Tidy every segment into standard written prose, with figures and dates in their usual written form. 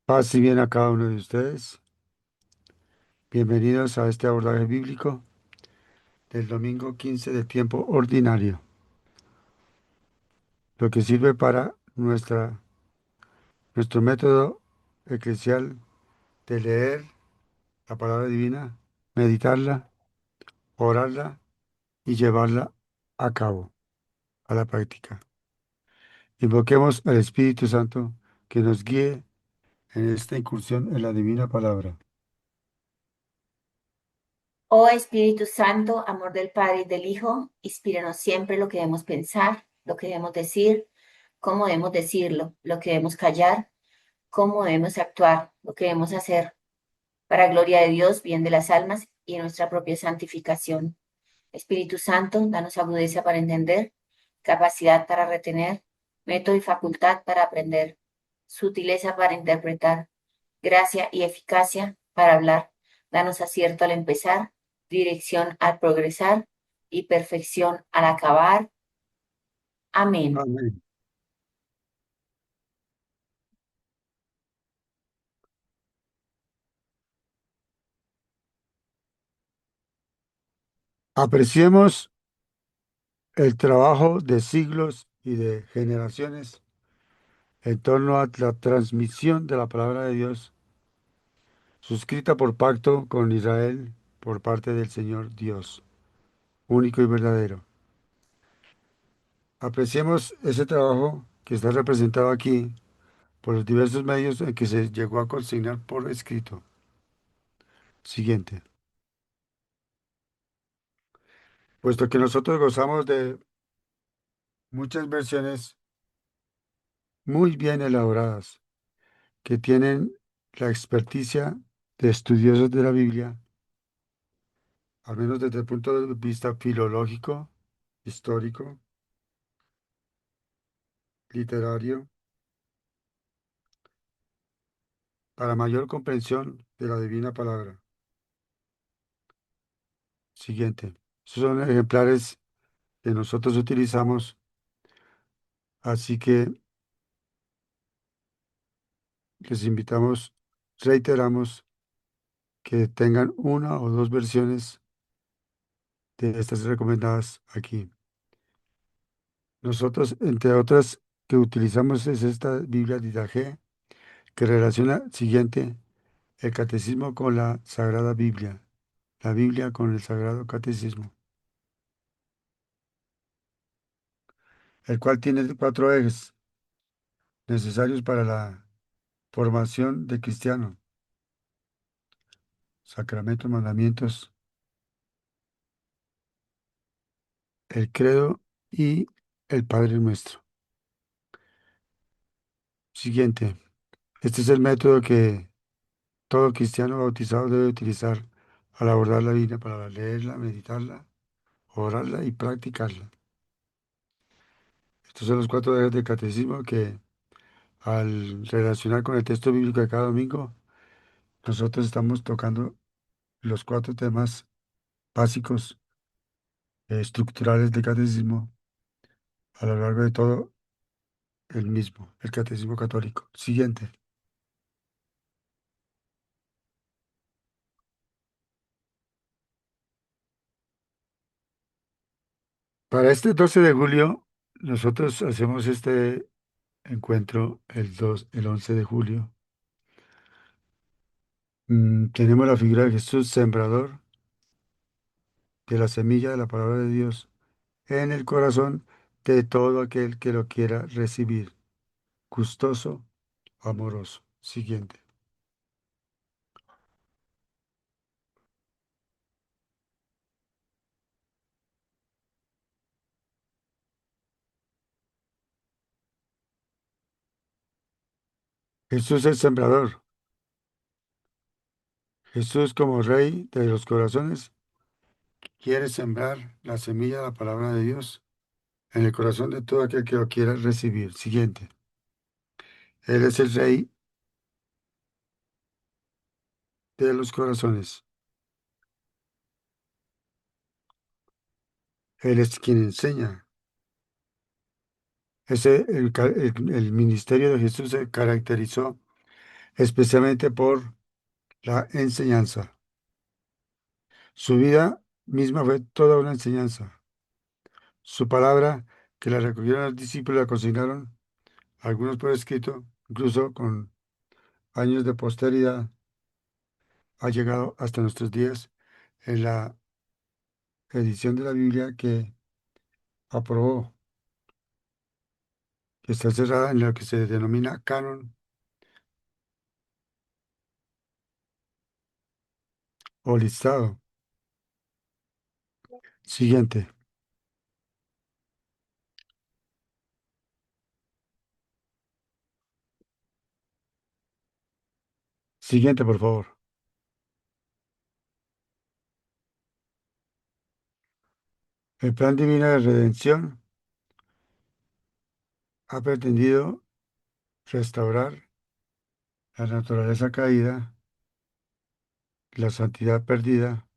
Paz y bien a cada uno de ustedes. Bienvenidos a este abordaje bíblico del domingo 15 de tiempo ordinario, lo que sirve para nuestro método eclesial de leer la palabra divina, meditarla, orarla y llevarla a cabo, a la práctica. Invoquemos al Espíritu Santo que nos guíe en esta incursión en la divina palabra. Oh Espíritu Santo, amor del Padre y del Hijo, inspíranos siempre lo que debemos pensar, lo que debemos decir, cómo debemos decirlo, lo que debemos callar, cómo debemos actuar, lo que debemos hacer, para gloria de Dios, bien de las almas y nuestra propia santificación. Espíritu Santo, danos agudeza para entender, capacidad para retener, método y facultad para aprender, sutileza para interpretar, gracia y eficacia para hablar. Danos acierto al empezar, dirección al progresar y perfección al acabar. Amén. Amén. Apreciemos el trabajo de siglos y de generaciones en torno a la transmisión de la palabra de Dios, suscrita por pacto con Israel por parte del Señor Dios, único y verdadero. Apreciemos ese trabajo que está representado aquí por los diversos medios en que se llegó a consignar por escrito. Siguiente. Puesto que nosotros gozamos de muchas versiones muy bien elaboradas, que tienen la experticia de estudiosos de la Biblia, al menos desde el punto de vista filológico, histórico, literario, para mayor comprensión de la divina palabra. Siguiente. Estos son ejemplares que nosotros utilizamos, así que les invitamos, reiteramos, que tengan una o dos versiones de estas recomendadas aquí. Nosotros, entre otras que utilizamos, es esta Biblia Didache, que relaciona, siguiente, el catecismo con la Sagrada Biblia, la Biblia con el Sagrado Catecismo, el cual tiene cuatro ejes necesarios para la formación de cristiano: sacramentos, mandamientos, el credo y el Padre Nuestro. Siguiente, este es el método que todo cristiano bautizado debe utilizar al abordar la Biblia para leerla, meditarla, orarla y practicarla. Estos son los cuatro ejes del catecismo que, al relacionar con el texto bíblico de cada domingo, nosotros estamos tocando los cuatro temas básicos, estructurales del catecismo a lo largo de todo el mismo, el catecismo católico. Siguiente. Para este 12 de julio, nosotros hacemos este encuentro el 11 de julio. Tenemos la figura de Jesús, sembrador de la semilla de la palabra de Dios en el corazón de todo aquel que lo quiera recibir. Gustoso, amoroso. Siguiente. Jesús es sembrador. Jesús, como Rey de los corazones, quiere sembrar la semilla de la palabra de Dios en el corazón de todo aquel que lo quiera recibir. Siguiente. Él es el Rey de los corazones. Él es quien enseña. El ministerio de Jesús se caracterizó especialmente por la enseñanza. Su vida misma fue toda una enseñanza. Su palabra, que la recogieron los discípulos, la consignaron, algunos por escrito, incluso con años de posteridad, ha llegado hasta nuestros días en la edición de la Biblia que aprobó, que está cerrada en lo que se denomina canon o listado. Siguiente, siguiente, por favor. El plan divino de redención ha pretendido restaurar la naturaleza caída, la santidad perdida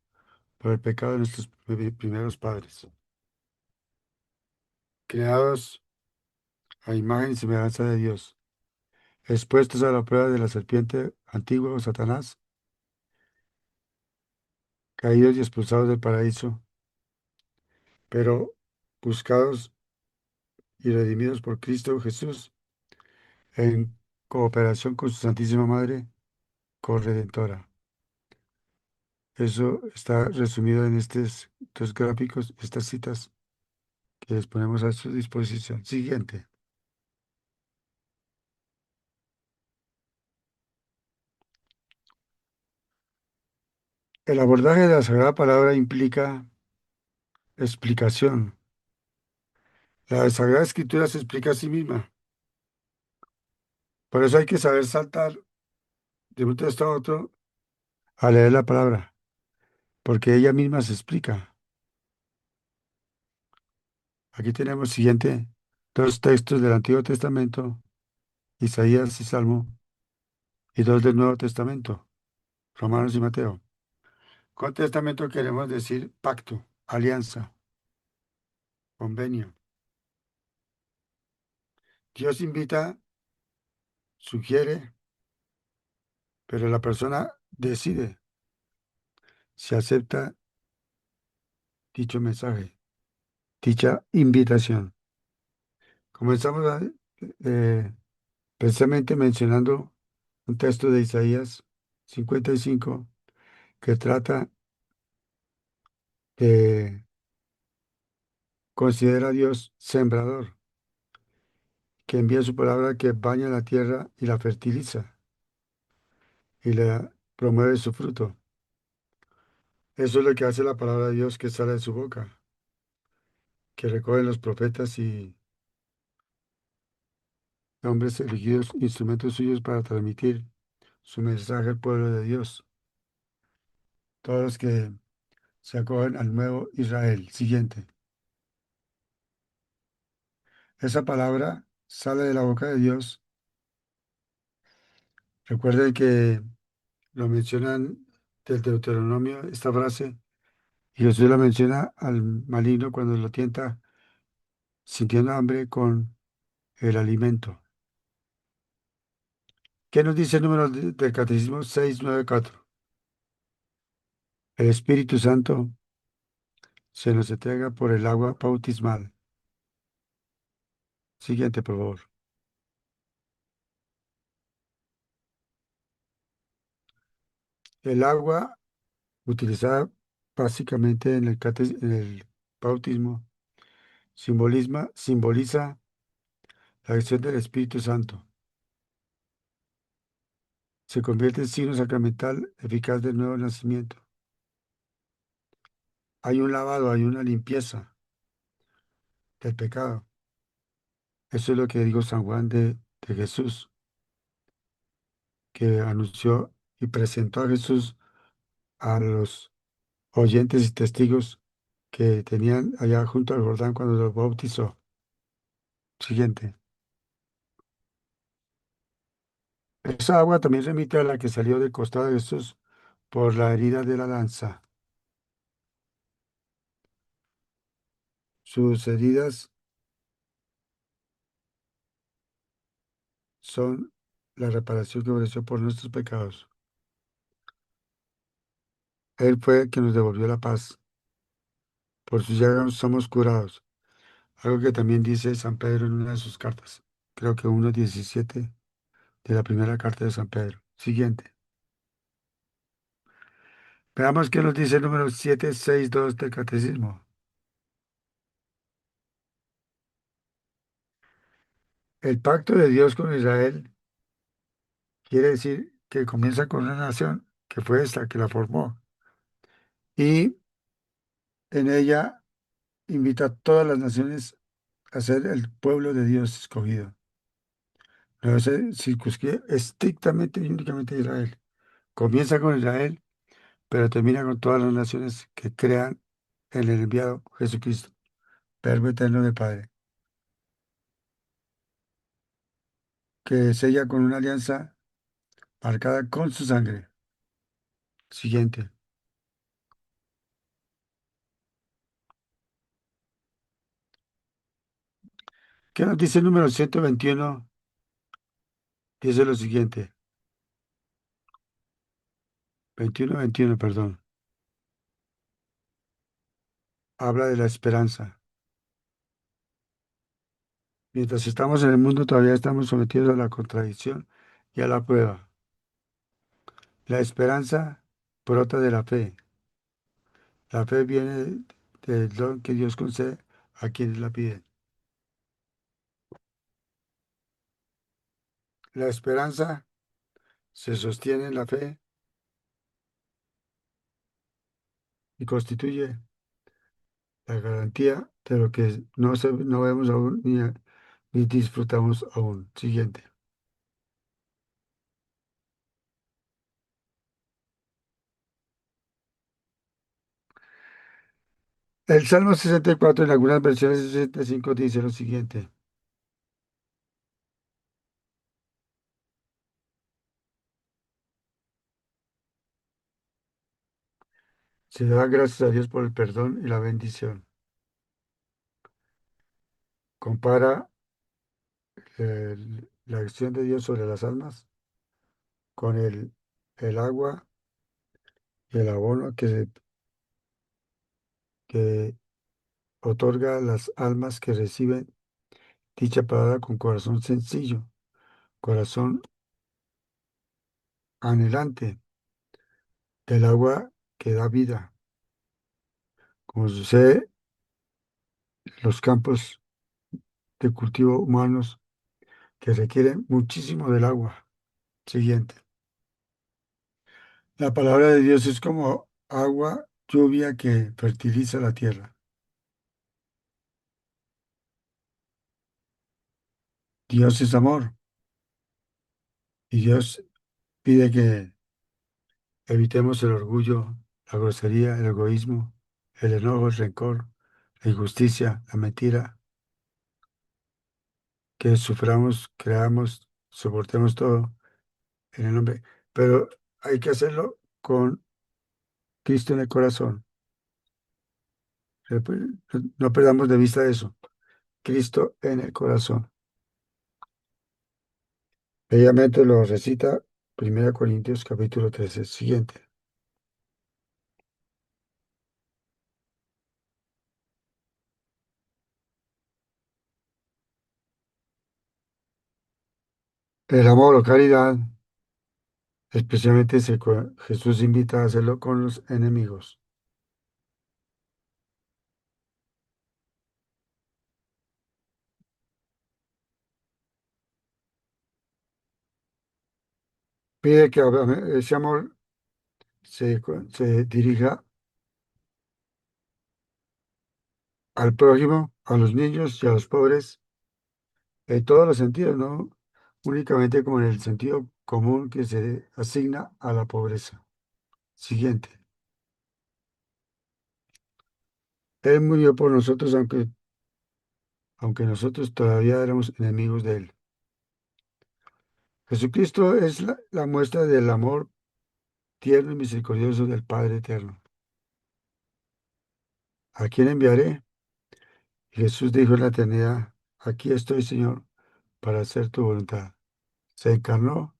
por el pecado de nuestros primeros padres, creados a imagen y semejanza de Dios, expuestos a la prueba de la serpiente antigua o Satanás, caídos y expulsados del paraíso, pero buscados y redimidos por Cristo Jesús en cooperación con su Santísima Madre corredentora. Eso está resumido en estos dos gráficos, estas citas que les ponemos a su disposición. Siguiente. El abordaje de la Sagrada Palabra implica explicación. La Sagrada Escritura se explica a sí misma. Por eso hay que saber saltar de un texto a otro a leer la palabra, porque ella misma se explica. Aquí tenemos siguiente dos textos del Antiguo Testamento, Isaías y Salmo, y dos del Nuevo Testamento, Romanos y Mateo. Con testamento queremos decir pacto, alianza, convenio. Dios invita, sugiere, pero la persona decide si acepta dicho mensaje, dicha invitación. Comenzamos eh, precisamente mencionando un texto de Isaías 55 que trata de considera a Dios sembrador, que envía su palabra que baña la tierra y la fertiliza y le promueve su fruto. Eso es lo que hace la palabra de Dios que sale de su boca, que recogen los profetas y hombres elegidos, instrumentos suyos para transmitir su mensaje al pueblo de Dios. Todos los que se acogen al nuevo Israel. Siguiente. Esa palabra sale de la boca de Dios. Recuerden que lo mencionan del Deuteronomio, esta frase, y Jesús la menciona al maligno cuando lo tienta sintiendo hambre con el alimento. ¿Qué nos dice el número del Catecismo 694? El Espíritu Santo se nos entrega por el agua bautismal. Siguiente, por favor. El agua utilizada básicamente en en el bautismo simboliza la acción del Espíritu Santo. Se convierte en signo sacramental eficaz del nuevo nacimiento. Hay un lavado, hay una limpieza del pecado. Eso es lo que dijo San Juan de Jesús, que anunció y presentó a Jesús a los oyentes y testigos que tenían allá junto al Jordán cuando los bautizó. Siguiente. Esa agua también remite a la que salió del costado de Jesús por la herida de la lanza. Sus heridas son la reparación que ofreció por nuestros pecados. Él fue el que nos devolvió la paz. Por sus llagas somos curados. Algo que también dice San Pedro en una de sus cartas. Creo que 1:17 de la primera carta de San Pedro. Siguiente. Veamos qué nos dice el número 762 del Catecismo. El pacto de Dios con Israel quiere decir que comienza con una nación que fue esta que la formó y en ella invita a todas las naciones a ser el pueblo de Dios escogido. No se circunscribe estrictamente y únicamente a Israel. Comienza con Israel, pero termina con todas las naciones que crean en el enviado Jesucristo, Verbo eterno del Padre, que sella con una alianza marcada con su sangre. Siguiente. ¿Qué nos dice el número 121? Dice lo siguiente. 21, perdón. Habla de la esperanza. Mientras estamos en el mundo, todavía estamos sometidos a la contradicción y a la prueba. La esperanza brota de la fe. La fe viene del don que Dios concede a quienes la piden. La esperanza se sostiene en la fe y constituye la garantía de lo que no vemos aún ni disfrutamos aún. Siguiente. El Salmo 64 en algunas versiones 65 dice lo siguiente. Se da gracias a Dios por el perdón y la bendición. Compara la acción de Dios sobre las almas con el agua y el abono que otorga a las almas que reciben dicha palabra con corazón sencillo, corazón anhelante del agua que da vida, como sucede en los campos de cultivo humanos que requieren muchísimo del agua. Siguiente. La palabra de Dios es como agua, lluvia que fertiliza la tierra. Dios es amor y Dios pide que evitemos el orgullo, la grosería, el egoísmo, el enojo, el rencor, la injusticia, la mentira, que suframos, creamos, soportemos todo en el nombre. Pero hay que hacerlo con Cristo en el corazón. No perdamos de vista eso. Cristo en el corazón. Bellamente lo recita 1 Corintios capítulo 13. Siguiente. El amor o caridad, especialmente Jesús invita a hacerlo con los enemigos. Pide que ese amor se dirija al prójimo, a los niños y a los pobres, en todos los sentidos, no únicamente como en el sentido común que se asigna a la pobreza. Siguiente. Él murió por nosotros, aunque nosotros todavía éramos enemigos de él. Jesucristo es la muestra del amor tierno y misericordioso del Padre eterno. ¿A quién enviaré? Jesús dijo en la eternidad, aquí estoy, Señor, para hacer tu voluntad. se encarnó,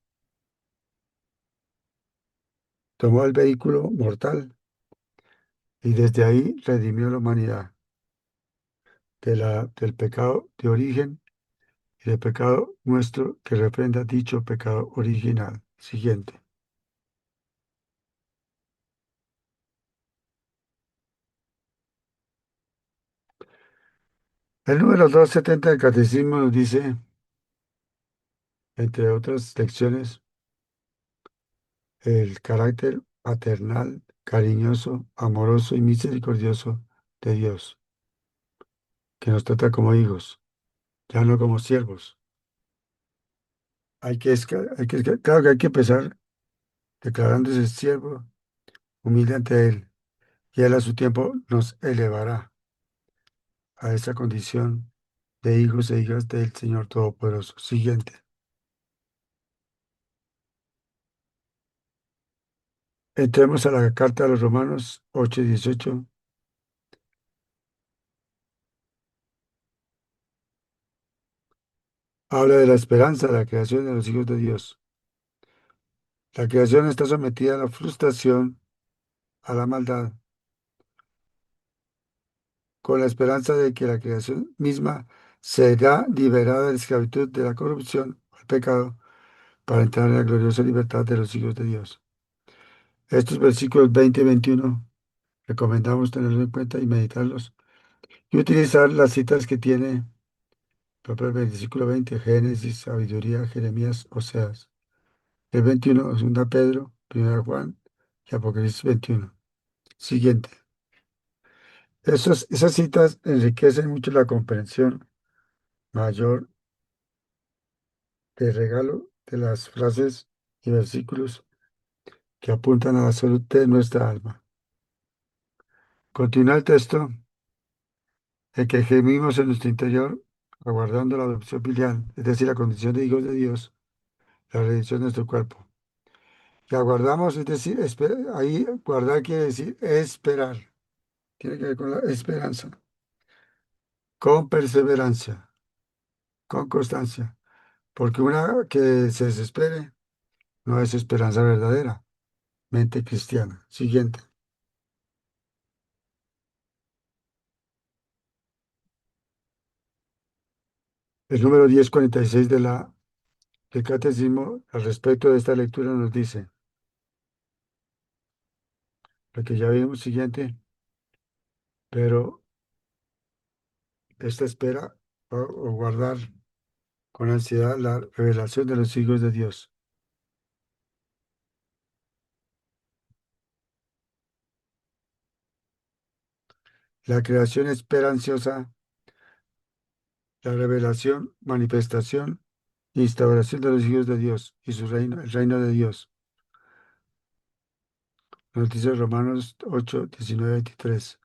tomó el vehículo mortal y desde ahí redimió la humanidad del pecado de origen y del pecado nuestro que refrenda dicho pecado original. Siguiente. El número 270 del Catecismo nos dice, entre otras lecciones, el carácter paternal, cariñoso, amoroso y misericordioso de Dios, que nos trata como hijos, ya no como siervos. Claro que hay que empezar declarándose siervo, humilde ante Él, y Él a su tiempo nos elevará a esa condición de hijos e hijas del Señor Todopoderoso. Siguiente. Entremos a la carta a los Romanos 8:18. Habla de la esperanza de la creación de los hijos de Dios. La creación está sometida a la frustración, a la maldad, con la esperanza de que la creación misma será liberada de la esclavitud de la corrupción, al pecado, para entrar en la gloriosa libertad de los hijos de Dios. Estos versículos 20 y 21 recomendamos tenerlos en cuenta y meditarlos y utilizar las citas que tiene, por ejemplo, el versículo 20, Génesis, Sabiduría, Jeremías, Oseas. El 21, 2 Pedro, 1 Juan y Apocalipsis 21. Siguiente. Esas citas enriquecen mucho la comprensión mayor del regalo de las frases y versículos que apuntan a la salud de nuestra alma. Continúa el texto de que gemimos en nuestro interior, aguardando la adopción filial, es decir, la condición de hijos de Dios, la redención de nuestro cuerpo. Y aguardamos, es decir, ahí guardar quiere decir esperar, tiene que ver con la esperanza, con perseverancia, con constancia, porque una que se desespere no es esperanza verdadera, mente cristiana. Siguiente. El número 1046 del Catecismo al respecto de esta lectura nos dice, lo que ya vimos, siguiente, pero esta espera o guardar con ansiedad la revelación de los hijos de Dios. La creación esperanciosa, la revelación, manifestación, instauración de los hijos de Dios y su reino, el reino de Dios. Nos dice Romanos 8, 19, 23.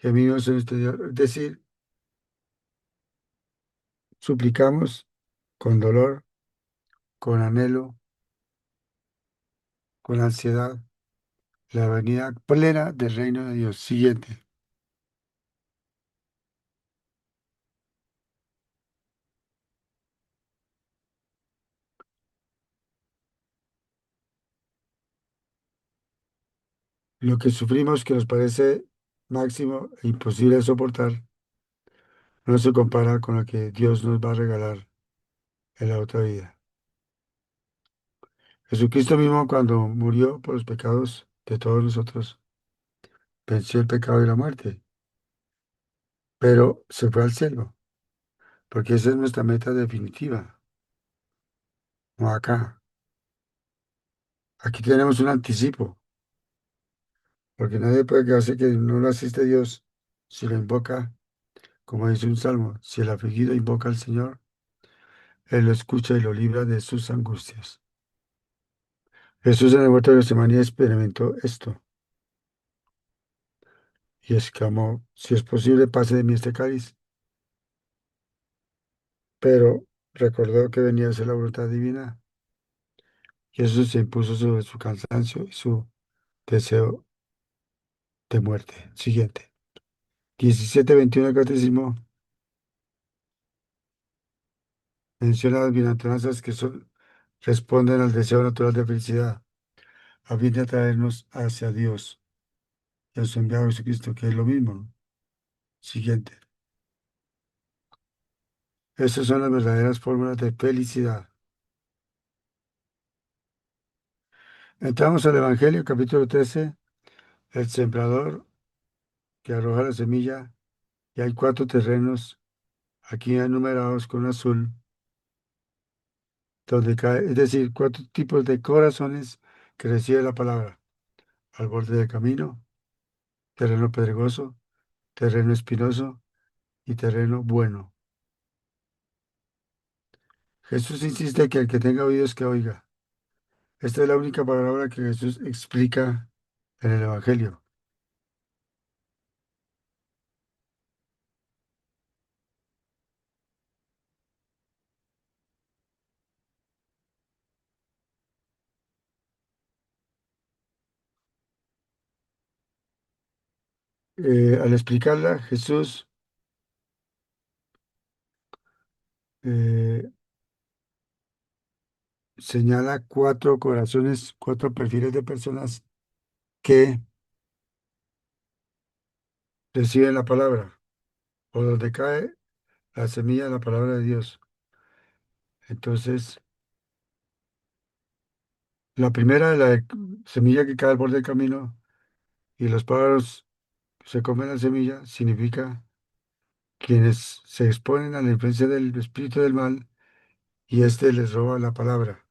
Gemimos en nuestro Dios, es decir, suplicamos con dolor, con anhelo, con ansiedad, la venida plena del reino de Dios. Siguiente. Lo que sufrimos que nos parece máximo e imposible de soportar, no se compara con lo que Dios nos va a regalar en la otra vida. Jesucristo mismo, cuando murió por los pecados de todos nosotros, venció el pecado y la muerte, pero se fue al cielo, porque esa es nuestra meta definitiva, no acá. Aquí tenemos un anticipo, porque nadie puede quedarse que no lo asiste Dios si lo invoca, como dice un salmo, si el afligido invoca al Señor, Él lo escucha y lo libra de sus angustias. Jesús en el huerto de Getsemaní experimentó esto y exclamó, si es posible, pase de mí este cáliz, pero recordó que venía a ser la voluntad divina y eso se impuso sobre su cansancio y su deseo de muerte. Siguiente. 17:21 del Catecismo menciona las bienaventuranzas responden al deseo natural de felicidad, a fin de atraernos hacia Dios y a su enviado Jesucristo, que es lo mismo. Siguiente. Estas son las verdaderas fórmulas de felicidad. Entramos al Evangelio, capítulo 13, el sembrador que arroja la semilla, y hay cuatro terrenos aquí enumerados con azul, donde cae, es decir, cuatro tipos de corazones que recibe la palabra: al borde del camino, terreno pedregoso, terreno espinoso y terreno bueno. Jesús insiste que el que tenga oídos que oiga. Esta es la única palabra que Jesús explica en el Evangelio. Al explicarla, Jesús eh, señala cuatro corazones, cuatro perfiles de personas que reciben la palabra, o donde cae la semilla de la palabra de Dios. Entonces, la primera, la semilla que cae al borde del camino y los pájaros se comen la semilla, significa quienes se exponen a la influencia del espíritu del mal y éste les roba la palabra.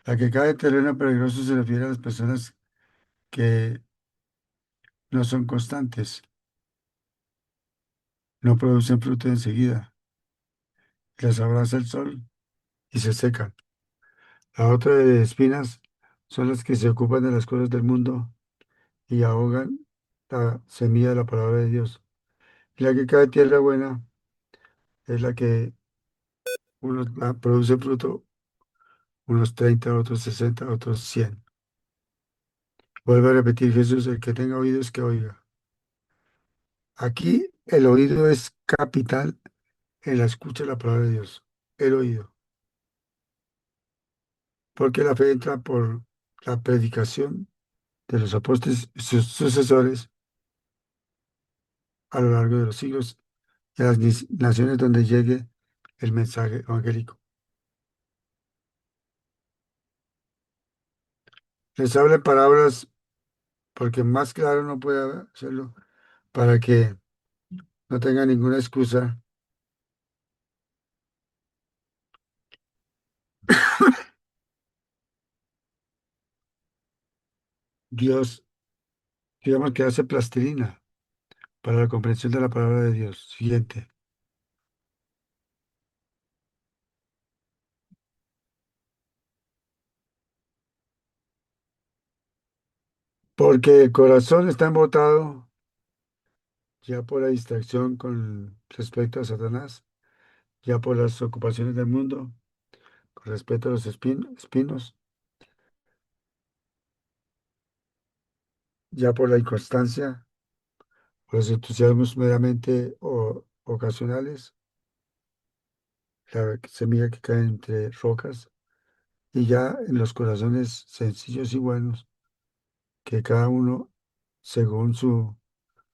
La que cae en terreno peligroso se refiere a las personas que no son constantes, no producen fruto enseguida, les abraza el sol y se secan. La otra de espinas son las que se ocupan de las cosas del mundo y ahogan la semilla de la palabra de Dios. Y la que cae en tierra buena es la que produce fruto, unos 30, otros 60, otros 100. Vuelve a repetir Jesús: el que tenga oídos que oiga. Aquí el oído es capital en la escucha de la palabra de Dios. El oído. Porque la fe entra por la predicación de los apóstoles y sus sucesores a lo largo de los siglos y a las naciones donde llegue el mensaje evangélico. Les habla en parábolas porque más claro no puede hacerlo, para que no tenga ninguna excusa. Dios, digamos que hace plastilina para la comprensión de la palabra de Dios. Siguiente. Porque el corazón está embotado ya por la distracción con respecto a Satanás, ya por las ocupaciones del mundo, con respecto a los espinos, ya por la inconstancia, por los entusiasmos meramente ocasionales, la semilla que cae entre rocas, y ya en los corazones sencillos y buenos, que cada uno, según su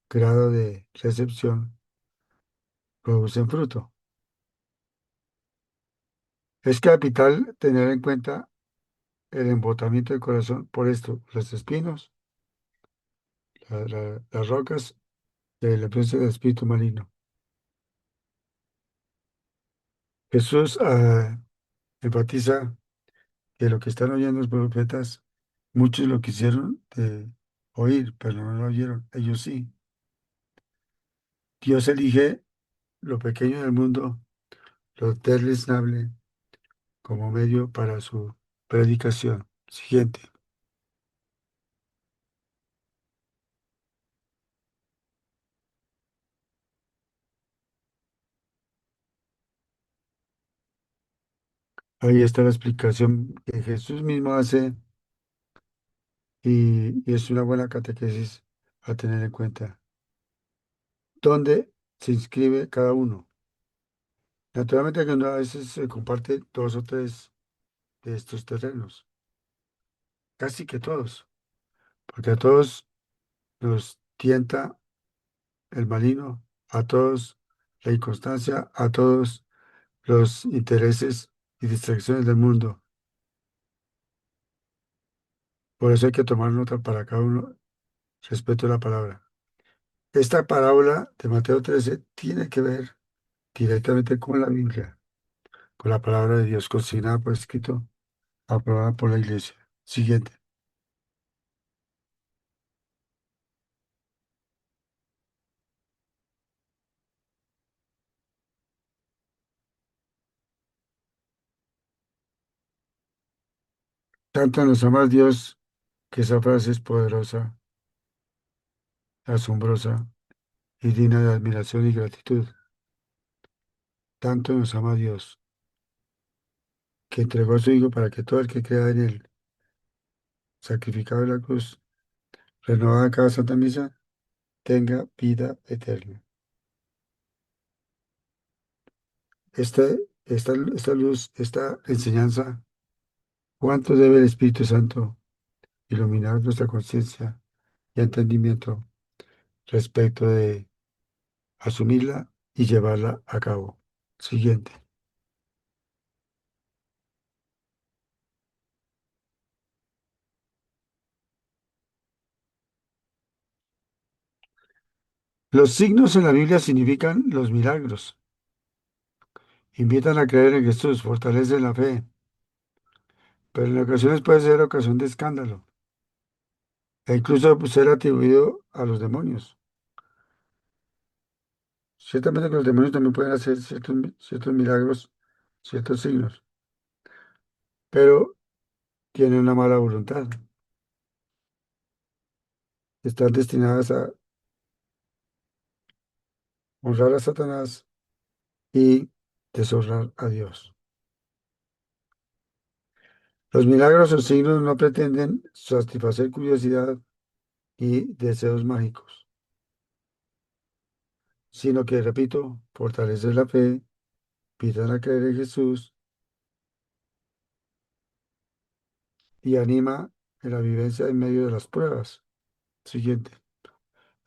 grado de recepción, producen fruto. Es capital tener en cuenta el embotamiento del corazón por esto: los espinos, las rocas de la influencia del espíritu maligno. Jesús enfatiza que lo que están oyendo los profetas, muchos lo quisieron oír, pero no lo oyeron. Ellos sí. Dios elige lo pequeño del mundo, lo deleznable, como medio para su predicación. Siguiente. Ahí está la explicación que Jesús mismo hace, y es una buena catequesis a tener en cuenta. ¿Dónde se inscribe cada uno? Naturalmente que uno a veces se comparte dos o tres de estos terrenos, casi que todos, porque a todos nos tienta el maligno, a todos la inconstancia, a todos los intereses y distracciones del mundo. Por eso hay que tomar nota para cada uno respecto a la palabra. Esta parábola de Mateo 13 tiene que ver directamente con la Biblia, con la palabra de Dios consignada por escrito, aprobada por la iglesia. Siguiente. Tanto nos ama Dios que esa frase es poderosa, asombrosa y digna de admiración y gratitud. Tanto nos ama Dios que entregó a su Hijo para que todo el que crea en Él, sacrificado en la cruz, renovada cada santa misa, tenga vida eterna. Esta luz, esta enseñanza, ¿cuánto debe el Espíritu Santo iluminar nuestra conciencia y entendimiento respecto de asumirla y llevarla a cabo? Siguiente. Los signos en la Biblia significan los milagros. Invitan a creer en Jesús, fortalecen la fe, pero en ocasiones puede ser ocasión de escándalo e incluso ser atribuido a los demonios. Ciertamente que los demonios también pueden hacer ciertos milagros, ciertos signos, pero tienen una mala voluntad. Están destinadas a honrar a Satanás y deshonrar a Dios. Los milagros o signos no pretenden satisfacer curiosidad y deseos mágicos, sino que, repito, fortalecer la fe, invitan a creer en Jesús y anima en la vivencia en medio de las pruebas. Siguiente.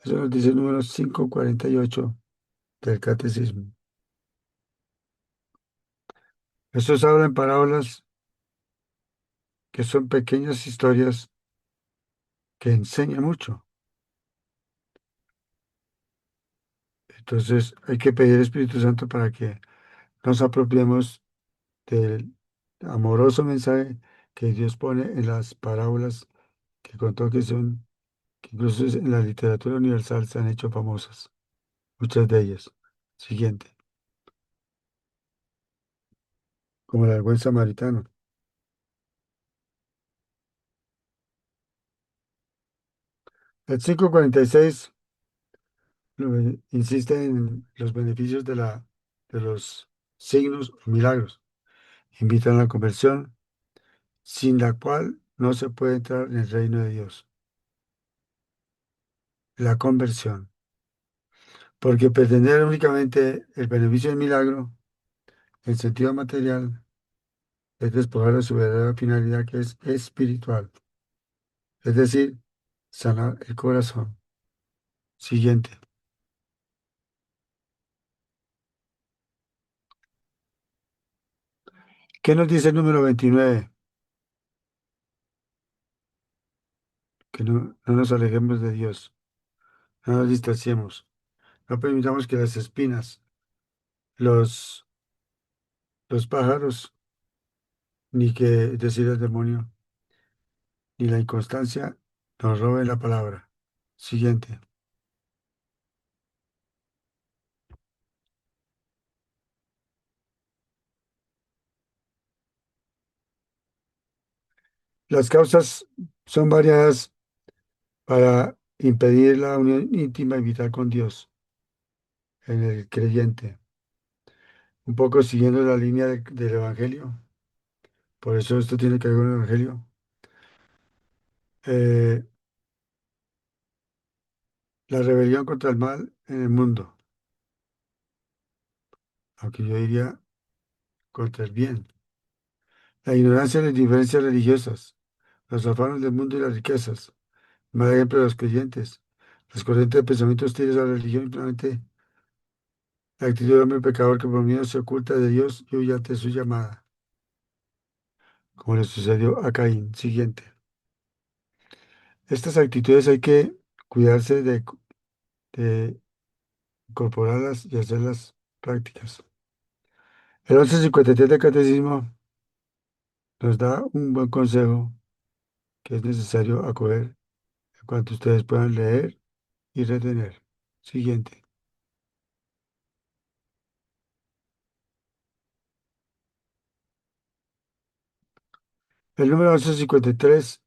Eso nos dice el número 548 del Catecismo. Estos hablan parábolas que son pequeñas historias que enseñan mucho. Entonces hay que pedir al Espíritu Santo para que nos apropiemos del amoroso mensaje que Dios pone en las parábolas que contó que incluso en la literatura universal se han hecho famosas, muchas de ellas. Siguiente, como la del buen samaritano. El 546 insiste en los beneficios de los signos o milagros. Invitan a la conversión, sin la cual no se puede entrar en el reino de Dios. La conversión. Porque pretender únicamente el beneficio del milagro, en sentido material, es despojar de su verdadera finalidad que es espiritual, es decir, sanar el corazón. Siguiente. ¿Qué nos dice el número 29? Que no nos alejemos de Dios, no nos distanciemos, no permitamos que las espinas, los, los pájaros, ni que, es decir, el demonio, ni la inconstancia nos roben la palabra. Siguiente. Las causas son variadas para impedir la unión íntima y vital con Dios en el creyente. Un poco siguiendo la línea del Evangelio. Por eso esto tiene que ver con el Evangelio. Eh, la rebelión contra el mal en el mundo. Aunque yo diría contra el bien. La ignorancia de las diferencias religiosas, los afanes del mundo y las riquezas, mal ejemplo de los creyentes, las corrientes de pensamientos hostiles a la religión, simplemente la actitud del hombre pecador que por miedo se oculta de Dios y huye ante su llamada, como le sucedió a Caín. Siguiente. Estas actitudes hay que cuidarse de incorporarlas y hacerlas prácticas. El 1153 del Catecismo nos da un buen consejo que es necesario acoger en cuanto ustedes puedan leer y retener. Siguiente. El número 1153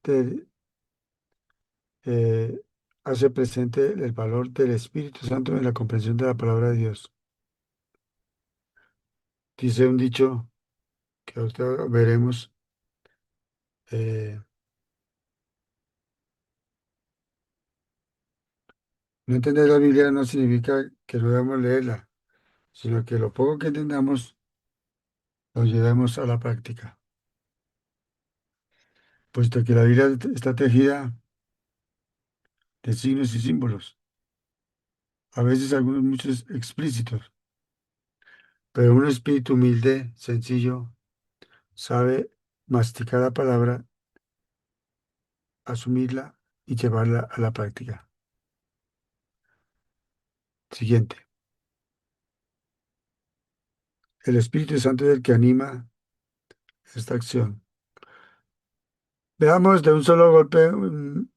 eh, hace presente el valor del Espíritu Santo en la comprensión de la palabra de Dios. Dice un dicho que ahorita veremos. eh, no entender la Biblia no significa que no debamos leerla, sino que lo poco que entendamos lo llevemos a la práctica, puesto que la Biblia está tejida de signos y símbolos, a veces algunos muchos explícitos, pero un espíritu humilde, sencillo, sabe masticar la palabra, asumirla y llevarla a la práctica. Siguiente. El Espíritu Santo es el que anima esta acción. Veamos de un solo golpe un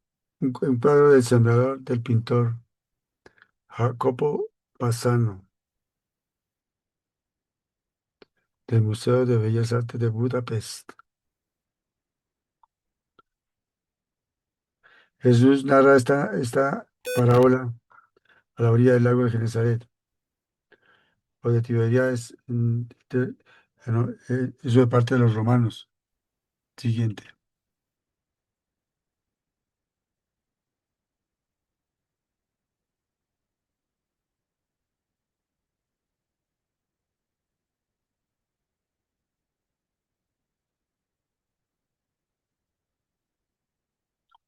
cuadro del sembrador del pintor Jacopo Bassano del Museo de Bellas Artes de Budapest. Jesús narra esta parábola a la orilla del lago de Genezaret o de Tiberíades, eso de parte de los romanos. Siguiente.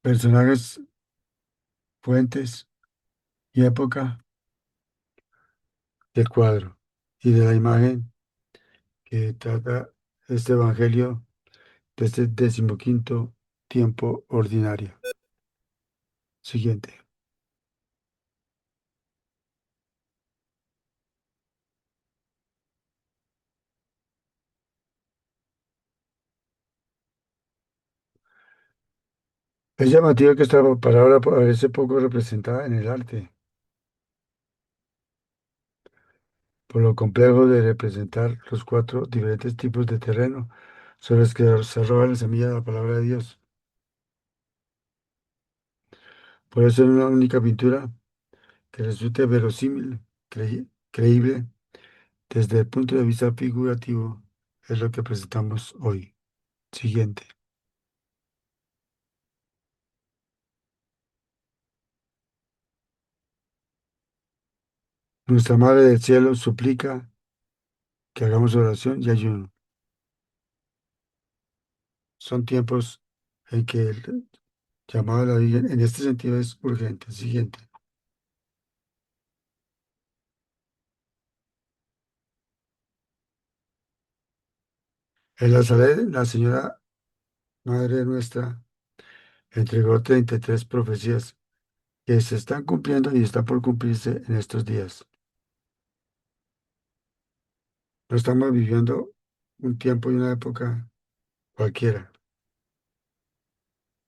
Personajes, fuentes y época del cuadro y de la imagen que trata este evangelio de este 15º tiempo ordinario. Siguiente. Es llamativo que esta palabra parece poco representada en el arte, por lo complejo de representar los 4 diferentes tipos de terreno sobre los que se arroja la semilla de la palabra de Dios. Por eso, en una única pintura que resulte verosímil, creíble, desde el punto de vista figurativo, es lo que presentamos hoy. Siguiente. Nuestra Madre del Cielo suplica que hagamos oración y ayuno. Son tiempos en que el llamado a la Virgen en este sentido es urgente. Siguiente. En Nazaret, la Señora Madre nuestra entregó 33 profecías que se están cumpliendo y están por cumplirse en estos días. No estamos viviendo un tiempo y una época cualquiera.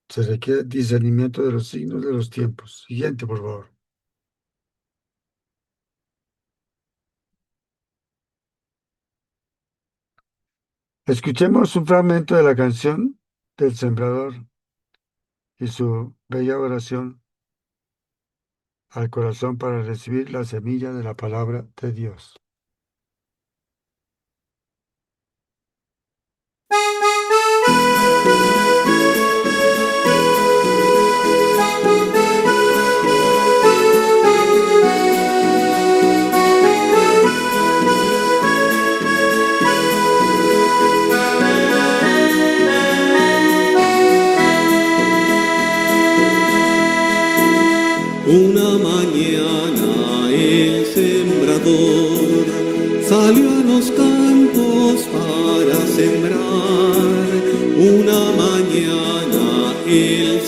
Se requiere discernimiento de los signos de los tiempos. Siguiente, por favor. Escuchemos un fragmento de la canción del Sembrador y su bella oración al corazón para recibir la semilla de la palabra de Dios.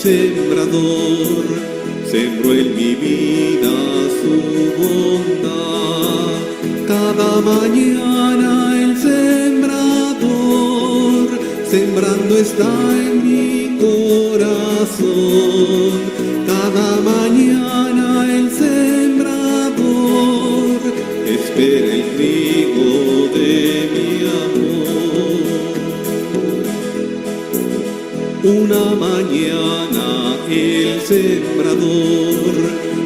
sembrador sembró en mi vida su bondad. Cada mañana el sembrador sembrando está en mi corazón. Cada mañana el sembrador espera el trigo de mi amor. Una mañana el sembrador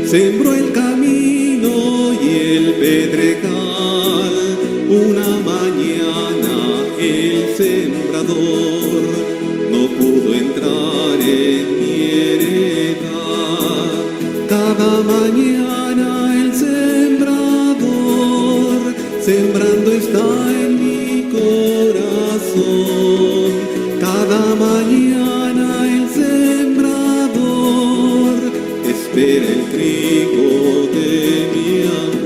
sembró el camino y el pedregal. Una mañana el sembrador no pudo entrar en mi heredad. Cada mañana el sembrador sembrando está en mi corazón. Cada mañana el sembrador espera el trigo de mi amor.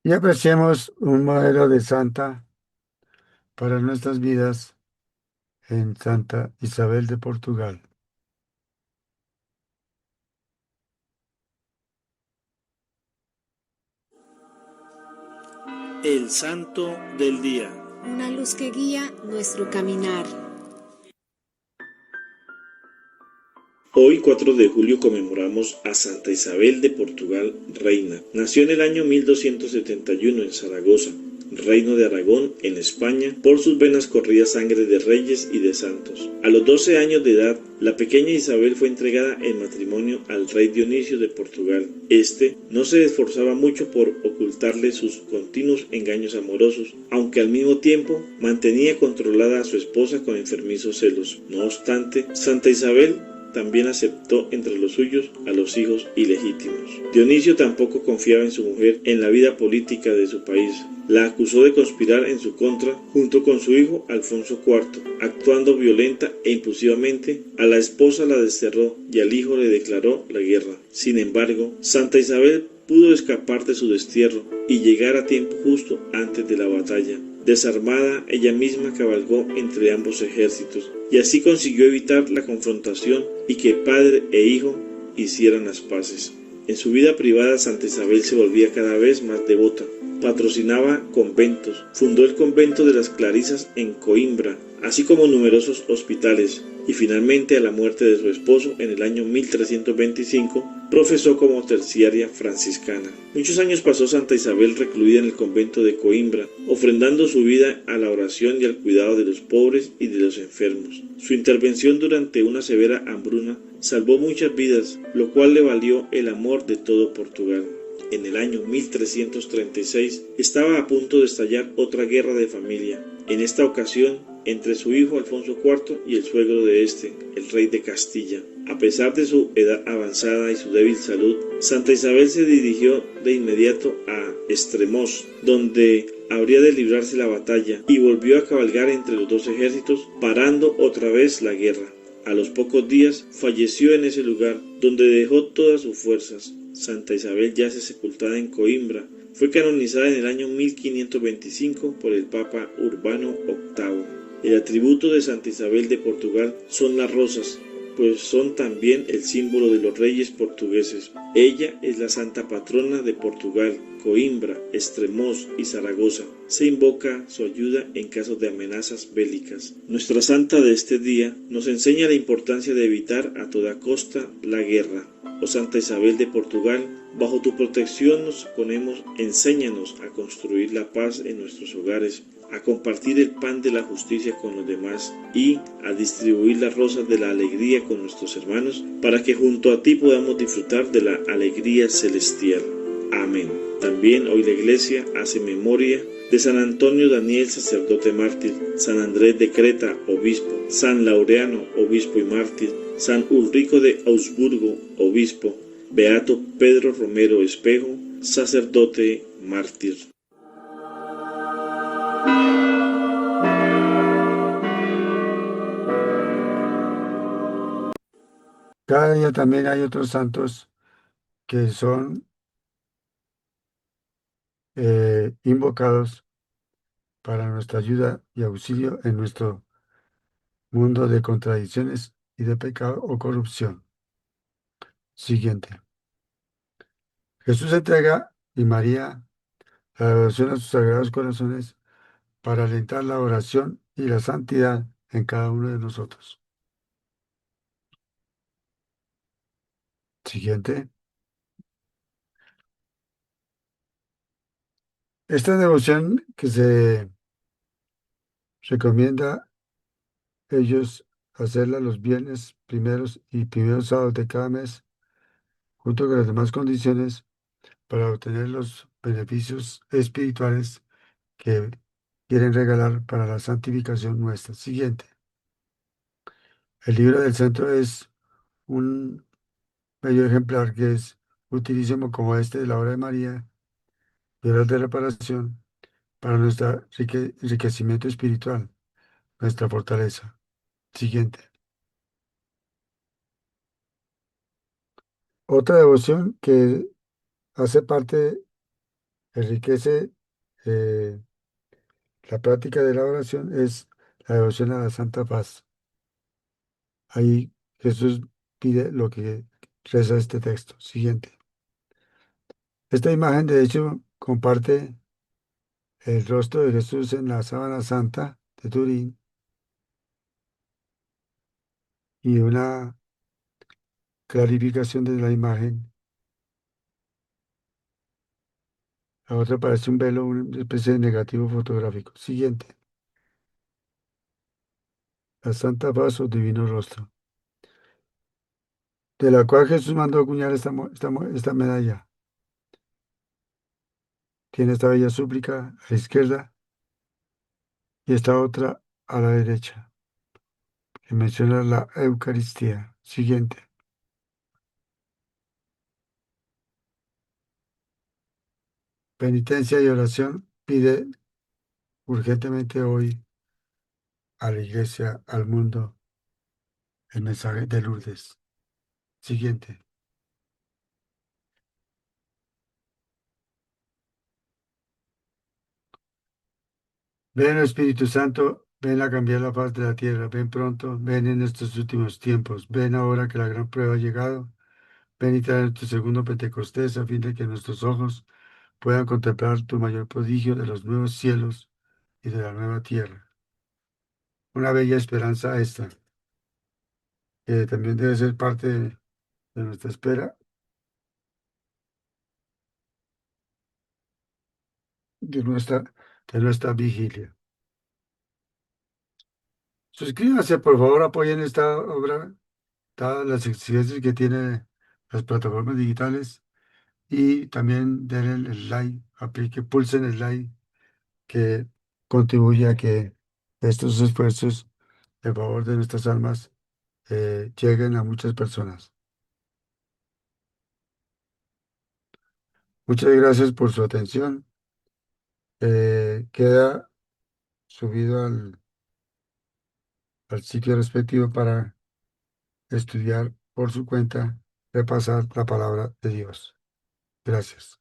Y apreciemos un modelo de santa para nuestras vidas en Santa Isabel de Portugal. El Santo del Día. Una luz que guía nuestro caminar. Hoy, 4 de julio, conmemoramos a Santa Isabel de Portugal, reina. Nació en el año 1271 en Zaragoza, reino de Aragón, en España. Por sus venas corría sangre de reyes y de santos. A los 12 años de edad, la pequeña Isabel fue entregada en matrimonio al rey Dionisio de Portugal. Este no se esforzaba mucho por ocultarle sus continuos engaños amorosos, aunque al mismo tiempo mantenía controlada a su esposa con enfermizos celos. No obstante, Santa Isabel también aceptó entre los suyos a los hijos ilegítimos. Dionisio tampoco confiaba en su mujer en la vida política de su país. La acusó de conspirar en su contra junto con su hijo Alfonso IV, actuando violenta e impulsivamente. A la esposa la desterró y al hijo le declaró la guerra. Sin embargo, Santa Isabel pudo escapar de su destierro y llegar a tiempo justo antes de la batalla. Desarmada, ella misma cabalgó entre ambos ejércitos y así consiguió evitar la confrontación y que padre e hijo hicieran las paces. En su vida privada, Santa Isabel se volvía cada vez más devota. Patrocinaba conventos, fundó el convento de las Clarisas en Coimbra, así como numerosos hospitales, y finalmente, a la muerte de su esposo en el año 1325, profesó como terciaria franciscana. Muchos años pasó Santa Isabel recluida en el convento de Coimbra, ofrendando su vida a la oración y al cuidado de los pobres y de los enfermos. Su intervención durante una severa hambruna salvó muchas vidas, lo cual le valió el amor de todo Portugal. En el año 1336 estaba a punto de estallar otra guerra de familia, en esta ocasión entre su hijo Alfonso IV y el suegro de este, el rey de Castilla. A pesar de su edad avanzada y su débil salud, Santa Isabel se dirigió de inmediato a Estremoz, donde habría de librarse la batalla, y volvió a cabalgar entre los dos ejércitos, parando otra vez la guerra. A los pocos días falleció en ese lugar, donde dejó todas sus fuerzas. Santa Isabel yace sepultada en Coimbra. Fue canonizada en el año 1525 por el Papa Urbano VIII. El atributo de Santa Isabel de Portugal son las rosas, pues son también el símbolo de los reyes portugueses. Ella es la santa patrona de Portugal, Coimbra, Estremoz y Zaragoza. Se invoca su ayuda en caso de amenazas bélicas. Nuestra santa de este día nos enseña la importancia de evitar a toda costa la guerra. Oh Santa Isabel de Portugal, bajo tu protección nos ponemos, enséñanos a construir la paz en nuestros hogares, a compartir el pan de la justicia con los demás y a distribuir las rosas de la alegría con nuestros hermanos, para que junto a ti podamos disfrutar de la alegría celestial. Amén. También hoy la Iglesia hace memoria de San Antonio Daniel, sacerdote mártir, San Andrés de Creta, obispo, San Laureano, obispo y mártir, San Ulrico de Augsburgo, obispo, Beato Pedro Romero Espejo, sacerdote mártir. Cada día también hay otros santos que son invocados para nuestra ayuda y auxilio en nuestro mundo de contradicciones y de pecado o corrupción. Siguiente. Jesús entrega y María la devoción a sus sagrados corazones para alentar la oración y la santidad en cada uno de nosotros. Siguiente. Esta devoción que se recomienda ellos hacerla los viernes primeros y primeros sábados de cada mes, junto con las demás condiciones para obtener los beneficios espirituales que quieren regalar para la santificación nuestra. Siguiente. El libro del centro es un bello ejemplar que es utilísimo como este de la obra de María, de horas de reparación para nuestro enriquecimiento espiritual, nuestra fortaleza. Siguiente. Otra devoción que hace parte, enriquece eh, la práctica de la oración es la devoción a la Santa Paz. Ahí Jesús pide lo que reza este texto. Siguiente. Esta imagen, de hecho, comparte el rostro de Jesús en la sábana santa de Turín y una clarificación de la imagen. La otra parece un velo, una especie de negativo fotográfico. Siguiente. La Santa Paz o Divino Rostro, de la cual Jesús mandó acuñar esta medalla. Tiene esta bella súplica a la izquierda y esta otra a la derecha, que menciona la Eucaristía. Siguiente. Penitencia y oración. Pide urgentemente hoy a la iglesia, al mundo, el mensaje de Lourdes. Siguiente. Ven, Espíritu Santo, ven a cambiar la faz de la tierra. Ven pronto, ven en estos últimos tiempos. Ven ahora que la gran prueba ha llegado. Ven y trae tu segundo Pentecostés a fin de que nuestros ojos puedan contemplar tu mayor prodigio de los nuevos cielos y de la nueva tierra. Una bella esperanza esta, que también debe ser parte de nuestra espera, de nuestra, de nuestra vigilia. Suscríbanse, por favor, apoyen esta obra, dadas las exigencias que tiene las plataformas digitales, y también denle el like, pulsen el like, que contribuye a que estos esfuerzos en favor de nuestras almas lleguen a muchas personas. Muchas gracias por su atención. Queda subido al sitio respectivo para estudiar por su cuenta, repasar la palabra de Dios. Gracias.